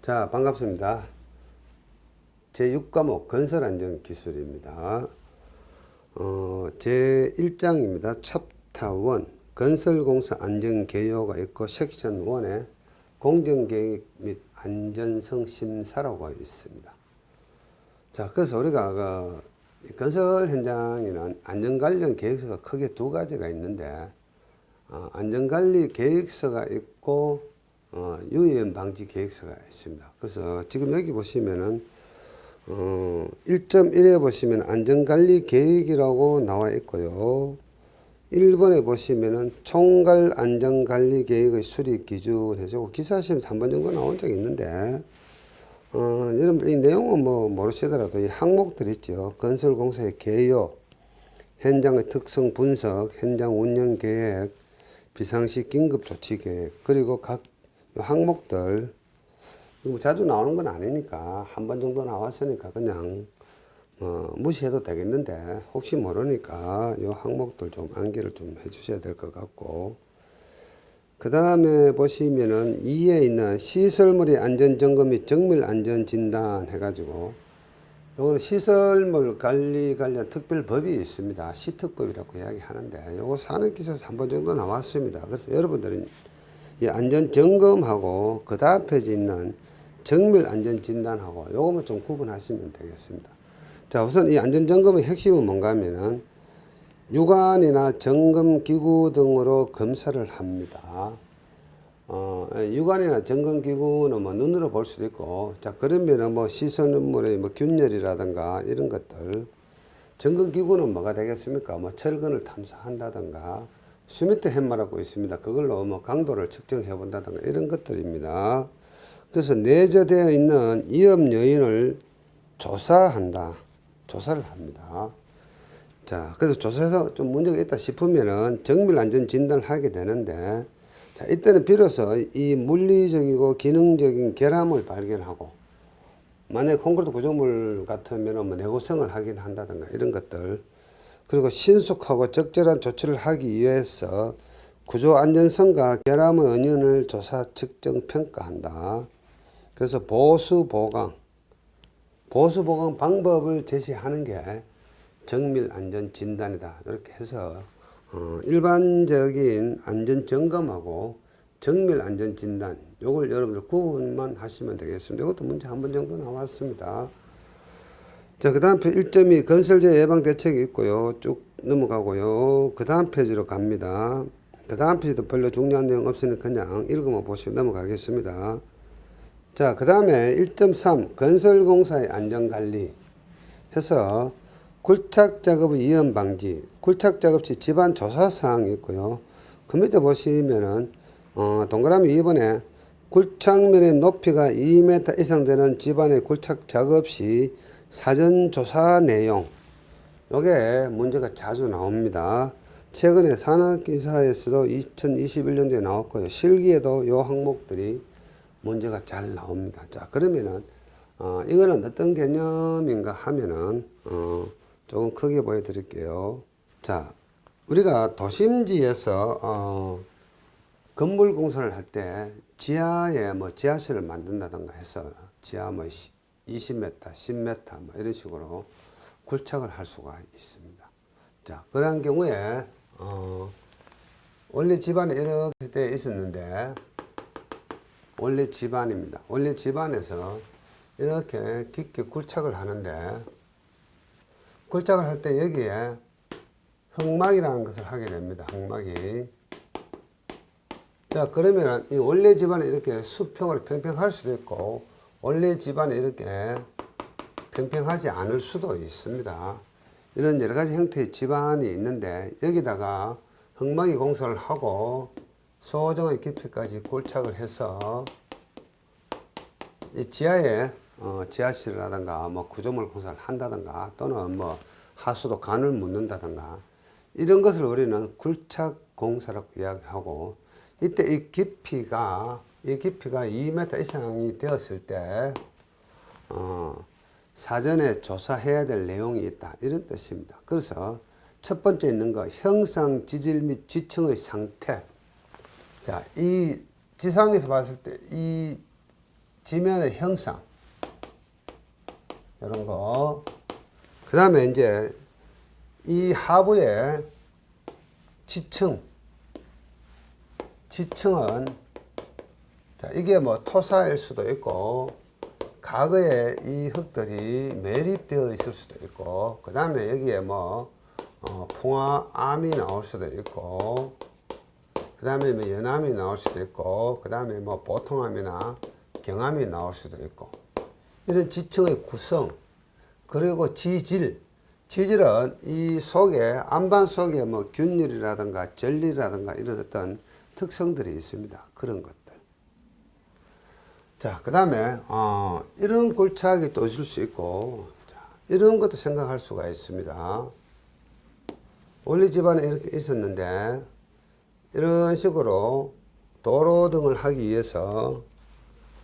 자, 반갑습니다. 제6과목 건설안전기술입니다. 제1장입니다. 챕터 1 건설공사 안전개요가 있고 섹션 1에 공정계획 및 안전성 심사라고 있습니다. 자, 그래서 우리가 건설 현장에는 안전관련 계획서가 크게 두 가지가 있는데 안전관리 계획서가 있고 유해염 방지 계획서가 있습니다. 그래서 지금 여기 보시면은 1.1에 보시면 안전관리 계획이라고 나와 있고요. 1번에 보시면은 총괄 안전관리 계획의 수립 기준 해주고 기사 시험에서 한 번 정도 나온 적이 있는데 여러분 이 내용은 뭐 모르시더라도 이 항목들 있죠. 건설공사의 개요, 현장의 특성 분석, 현장 운영 계획, 비상시 긴급 조치 계획, 그리고 각 항목들 자주 나오는 건 아니니까 한 번 정도 나왔으니까 그냥 무시해도 되겠는데 혹시 모르니까 이 항목들 좀 암기를 좀 해주셔야 될 것 같고, 그 다음에 보시면은 2에 있는 시설물의 안전점검 및 정밀 안전진단 해가지고 요거는 시설물 관리 관련 특별법이 있습니다. 시특법이라고 이야기하는데 요거 산업기사에서 한 번 정도 나왔습니다. 그래서 여러분들은 이 안전점검하고 그 다음 페이지에 있는 정밀 안전진단하고 요거만 좀 구분하시면 되겠습니다. 자, 우선 이 안전점검의 핵심은 뭔가 하면은 유관이나 점검기구 등으로 검사를 합니다. 유관이나 점검기구는 뭐 눈으로 볼 수도 있고, 자, 그러면은 뭐 시설물의 뭐 균열이라든가 이런 것들, 점검기구는 뭐가 되겠습니까? 뭐 철근을 탐사한다든가, 스미트 햄머라고 있습니다. 그걸로 뭐 강도를 측정해 본다든가 이런 것들입니다. 그래서 내재되어 있는 위험 요인을 조사한다. 조사를 합니다. 자, 그래서 조사해서 좀 문제가 있다 싶으면은 정밀 안전 진단을 하게 되는데, 자, 이때는 비로소 이 물리적이고 기능적인 결함을 발견하고, 만약에 콘크리트 구조물 같으면 뭐 내구성을 확인한다든가 이런 것들, 그리고 신속하고 적절한 조치를 하기 위해서 구조 안전성과 결함의 원인을 조사, 측정, 평가한다. 그래서 보수 보강 방법을 제시하는 게 정밀 안전 진단이다. 이렇게 해서 일반적인 안전 점검하고 정밀 안전 진단 요걸 여러분들 구분만 하시면 되겠습니다. 이것도 문제 한 번 정도 나왔습니다. 자, 그 다음 페이지 1.2 건설재 예방 대책이 있고요. 쭉 넘어가고요. 그 다음 페이지로 갑니다. 그 다음 페이지도 별로 중요한 내용 없으니까 그냥 읽어만 보시고 넘어가겠습니다. 자, 그 다음에 1.3 건설공사의 안전관리 해서 굴착작업의 위험 방지, 굴착작업 시 집안 조사 사항이 있고요. 그 밑에 보시면은 동그라미 2번에 굴착면의 높이가 2m 이상 되는 집안의 굴착 작업 시 사전 조사 내용, 요게 문제가 자주 나옵니다. 최근에 산업기사에서도 2021년도에 나왔고요. 실기에도 요 항목들이 문제가 잘 나옵니다. 자, 그러면은 이거는 어떤 개념인가 하면은 조금 크게 보여드릴게요. 자, 우리가 도심지에서 건물 공사를 할 때 지하에 뭐 지하실을 만든다던가 해서 지하 뭐 20m, 10m 뭐 이런 식으로 굴착을 할 수가 있습니다. 자, 그런 경우에 원래 집안에 이렇게 되어 있었는데, 원래 집안입니다. 원래 집안에서 이렇게 깊게 굴착을 하는데, 굴착을 할 때 여기에 흙막이라는 것을 하게 됩니다. 흙막이. 자, 그러면 이 원래 집안에 이렇게 수평을 평평할 수도 있고, 원래 집안에 이렇게 평평하지 않을 수도 있습니다. 이런 여러 가지 형태의 집안이 있는데, 여기다가 흙막이 공사를 하고 소정의 깊이까지 굴착을 해서 이 지하에 지하실이라든가 뭐 구조물 공사를 한다든가 또는 뭐 하수도 관을 묻는다든가 이런 것을 우리는 굴착 공사라고 이야기하고, 이때 이 깊이가 2m 이상이 되었을 때 사전에 조사해야 될 내용이 있다, 이런 뜻입니다. 그래서 첫 번째 있는 거 형상, 지질 및 지층의 상태. 자, 이 지상에서 봤을 때 이 지면의 형상 이런 거. 그 다음에 이제 이 하부의 지층은 자, 이게 뭐 토사일 수도 있고 과거에 이 흙들이 매립되어 있을 수도 있고 그 다음에 여기에 뭐 풍화암이 나올 수도 있고 그 다음에 뭐 연암이 나올 수도 있고 그 다음에 뭐 보통암이나 경암이 나올 수도 있고 이런 지층의 구성 그리고 지질은 이 속에 안반 속에 뭐 균열이라든가 전리라든가 이런 어떤 특성들이 있습니다. 그런 것들. 자, 그 다음에 이런 골착이 또 있을 수 있고 자, 이런 것도 생각할 수가 있습니다. 원래 집안에 이렇게 있었는데 이런 식으로 도로 등을 하기 위해서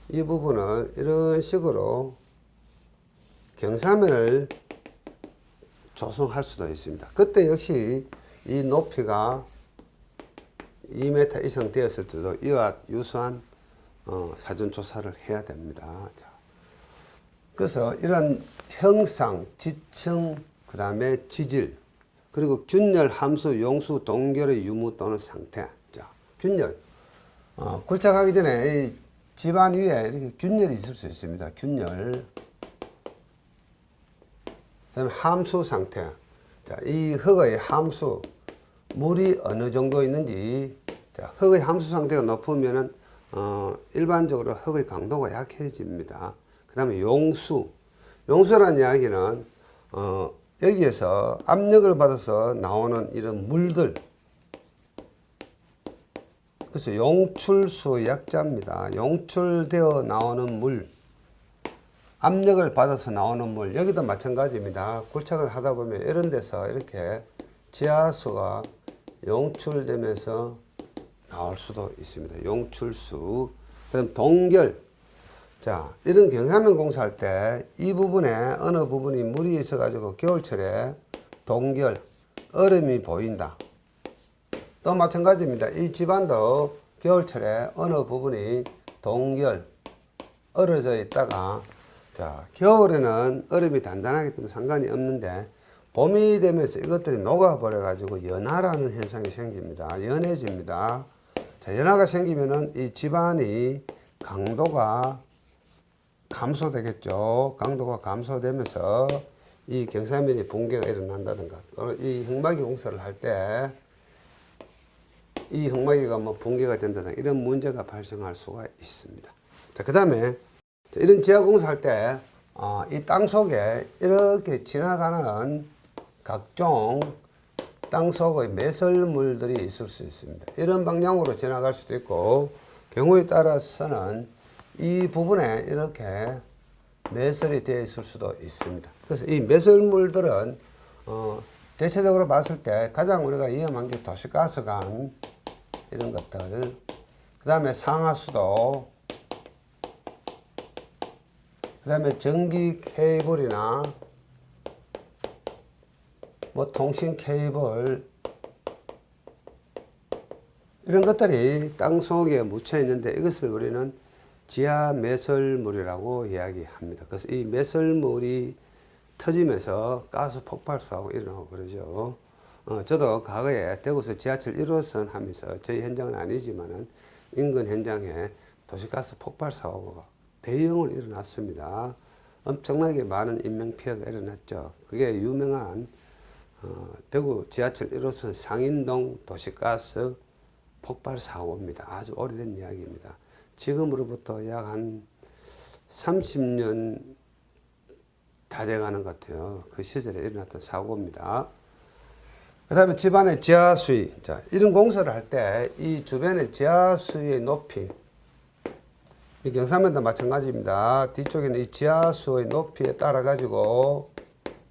이 부분을 이런 식으로 경사면을 조성할 수도 있습니다. 그때 역시 이 높이가 2m 이상 되었을 때도 이와 유사한 사전 조사를 해야 됩니다. 자, 그래서 이런 형상, 지층, 그 다음에 지질, 그리고 균열, 함수, 용수, 동결의 유무 또는 상태. 자, 균열. 굴착하기 전에 이 집안 위에 이렇게 균열이 있을 수 있습니다. 균열. 그다음에 함수 상태. 자, 이 흙의 함수, 물이 어느 정도 있는지. 자, 흙의 함수 상태가 높으면은 일반적으로 흙의 강도가 약해집니다. 그 다음에 용수. 용수라는 이야기는 여기에서 압력을 받아서 나오는 이런 물들. 그래서 용출수 약자입니다. 용출되어 나오는 물. 압력을 받아서 나오는 물. 여기도 마찬가지입니다. 굴착을 하다 보면 이런 데서 이렇게 지하수가 용출되면서 나올 수도 있습니다. 용출수. 그다음 동결. 자, 이런 경사면 공사할 때 이 부분에 어느 부분이 물이 있어 가지고 겨울철에 동결, 얼음이 보인다. 또 마찬가지입니다. 이 집안도 겨울철에 어느 부분이 동결, 얼어져 있다가 자, 겨울에는 얼음이 단단하기 때문에 상관이 없는데 봄이 되면서 이것들이 녹아버려 가지고 연화라는 현상이 생깁니다. 연해집니다. 자, 연화가 생기면은 이 집안이 강도가 감소되겠죠. 강도가 감소되면서 이 경사면이 붕괴가 일어난다든가 이 흙막이 공사를 할 때 이 흙막이가 뭐 붕괴가 된다든가 이런 문제가 발생할 수가 있습니다. 자, 그 다음에 이런 지하 공사할 때 이 땅 속에 이렇게 지나가는 각종 땅 속의 매설물들이 있을 수 있습니다. 이런 방향으로 지나갈 수도 있고 경우에 따라서는 이 부분에 이렇게 매설이 되어 있을 수도 있습니다. 그래서 이 매설물들은 대체적으로 봤을 때 가장 우리가 위험한 게 도시가스관 이런 것들, 그 다음에 상하수도, 그 다음에 전기 케이블이나 뭐 통신 케이블 이런 것들이 땅 속에 묻혀 있는데 이것을 우리는 지하 매설물이라고 이야기합니다. 그래서 이 매설물이 터지면서 가스 폭발사고 일어나고 그러죠. 저도 과거에 대구에서 지하철 1호선 하면서 저희 현장은 아니지만은 인근 현장에 도시가스 폭발 사고가 대형으로 일어났습니다. 엄청나게 많은 인명피해가 일어났죠. 그게 유명한 대구 지하철 1호선 상인동 도시가스 폭발 사고입니다. 아주 오래된 이야기입니다. 지금으로부터 약 한 30년 다 돼가는 것 같아요. 그 시절에 일어났던 사고입니다. 그 다음에 집안의 지하수위. 자, 이런 공사를 할 때 이 주변의 지하수위의 높이, 이 경사면도 마찬가지입니다. 뒤쪽에는 이 지하수의 높이에 따라 가지고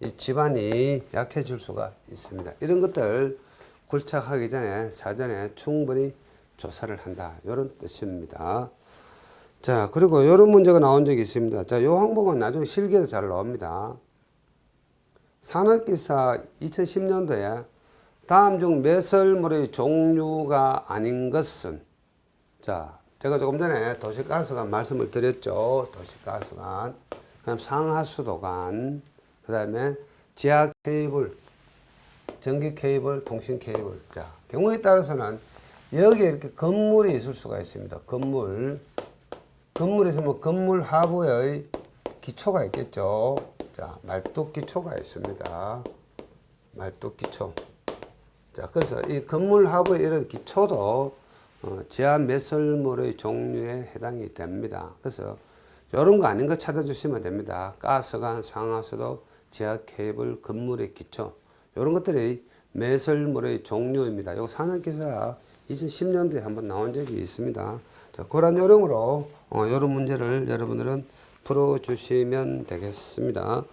이 집안이 약해질 수가 있습니다. 이런 것들 굴착하기 전에 사전에 충분히 조사를 한다. 이런 뜻입니다. 자, 그리고 이런 문제가 나온 적이 있습니다. 자, 요 항목은 나중에 실기에도 잘 나옵니다. 산업기사 2010년도에 다음 중 매설물의 종류가 아닌 것은, 자, 제가 조금 전에 도시가스관 말씀을 드렸죠. 도시가스관. 그다음 상하수도관. 그다음에 지하 케이블, 전기 케이블, 통신 케이블. 자, 경우에 따라서는 여기에 이렇게 건물이 있을 수가 있습니다. 건물에서 뭐 건물 하부의 기초가 있겠죠. 자, 말뚝 기초가 있습니다. 말뚝 기초. 자, 그래서 이 건물 하부의 이런 기초도 지하 매설물의 종류에 해당이 됩니다. 그래서 이런 거 아닌 거 찾아주시면 됩니다. 가스관, 상하수도, 지하 케이블, 건물의 기초. 이런 것들이 매설물의 종류입니다. 요 산업기사 2010년도에 한번 나온 적이 있습니다. 자, 그런 요령으로 이런 문제를 여러분들은 풀어주시면 되겠습니다.